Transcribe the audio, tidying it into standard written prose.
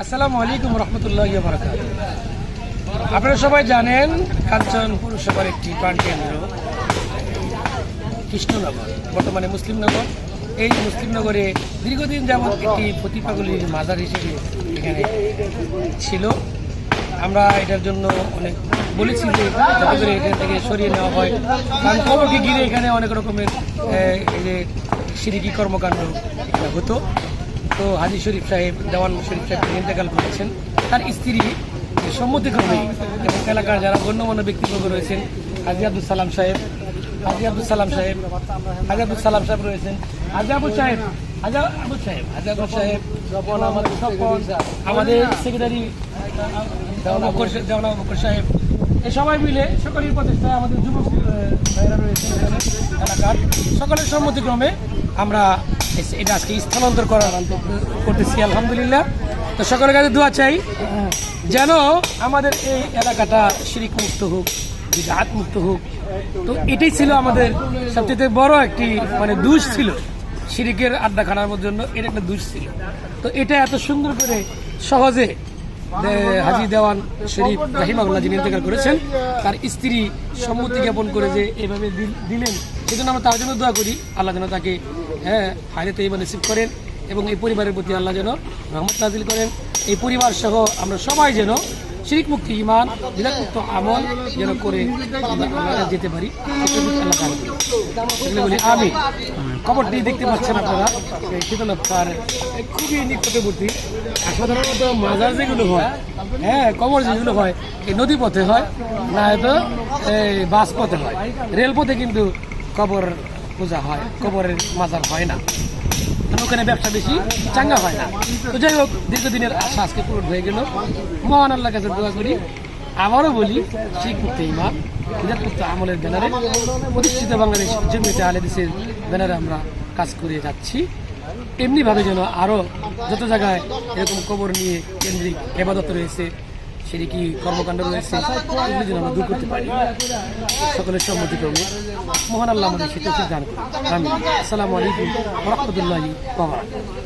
আসসালামু আলাইকুম রহমতুল্লাহি ওয়া বারাকাতুহু। আপনারা সবাই জানেন কাঞ্চন পৌরসভার একটি প্রাণকেন্দ্র কৃষ্ণনগর, বর্তমানে মুসলিমনগর। এই মুসলিমনগরে দীর্ঘদিন যাবৎ একটি প্রতিপাগুলির মাজার হিসেবে এখানে ছিল। আমরা এটার জন্য অনেক বলেছি যে যাতে করে এখান থেকে সরিয়ে নেওয়া হয়, কারণ কবরকে ঘিরে এখানে অনেক রকমের এই যে শিরকি কর্মকাণ্ড হতো। তো হাজি শরীফ সাহেব, দেওয়ান শরীফ সাহেব ইন্তেকাল করেছেন। তার স্ত্রী সম্মতিক্রমে এবং এলাকার যারা গণ্যমান্য ব্যক্তিবর্গ রয়েছেন, হাজি আব্দুল সালাম সাহেব রয়েছেন, আমাদের সেক্রেটারি দেওয়ানা বকর সাহেব, এই সবাই মিলে সকলের প্রচেষ্টায় আমাদের যুবক ভাইয়েরা রয়েছেন এলাকার সকলের সম্মতিক্রমে আমরা এটা আজকে স্থানান্তর করতেছি আলহামদুলিল্লাহ। তো সকলের কাছে দোয়া চাই যেন আমাদের এই এলাকাটা শিরক মুক্ত হোক, বিদআত মুক্ত হোক। তো এটাই ছিল আমাদের সবচেয়ে বড় একটি দুষ ছিল, শিরকের আড্ডা খানার জন্য এর একটা দুষ ছিল। তো এটা এত সুন্দর করে সহজে হাজি দেওয়ান শরীফ রাহিমাহুল্লাহ যিনি ইন্তেকাল করেছেন, তার স্ত্রী সম্মতি জ্ঞাপন করে যে এভাবে দিলেন, সেজন্য আমরা তার জন্য দোয়া করি আল্লাহ যেন তাকে হায়াতে তৈয়্যিবা নসিব করেন এবং এই পরিবারের প্রতি আল্লাহ যেন রহমত নাজিল করেন। এই পরিবার সহ আমরা সবাই যেন শিরক মুক্ত ঈমান, বিদআত মুক্ত আমল যেন করে আমরা যেতে পারি, বলি আমি। খবরটি দেখতে পাচ্ছেন আপনারা, শীতলক্ষার খুবই নিকটবর্তী। সাধারণত মাজার যেগুলো হয়, কবর যেগুলো হয় এই নদী পথে হয়, না হয়তো এই বাস পথে হয়। রেলপথে কিন্তু কবর পূজা হয়, কবরের মাজার হয় না, ওখানে ব্যবসা বেশি চাঙ্গা হয় না। তো যাই হোক, দীর্ঘদিনের আশা আজকে পূরণ হয়ে গেল। মহান আল্লাহর কাছে দোয়া করি, আবারও বলি, শিরক মুক্ত ঈমান, বিদআত মুক্ত আমলের ব্যানারে প্রতিষ্ঠিত বাংলাদেশ জমিয়তে আহলে হাদিসের ব্যানারে আমরা কাজ করে যাচ্ছি। এমনিভাবে যেন আরও যত জায়গায় এরকম কবর নিয়ে কেন্দ্রিক ইবাদত রয়েছে, শিরকি কর্মকাণ্ড রয়েছে, এগুলো যেন আমরা দূর করতে পারি সকলের সম্মতিক্রমে। মহান আল্লাহ আমাদের সেটা দান করুন। আমিন। আসসালামু আলাইকুম ওয়া রাহমাতুল্লাহি ওয়া বারাকাতুহু।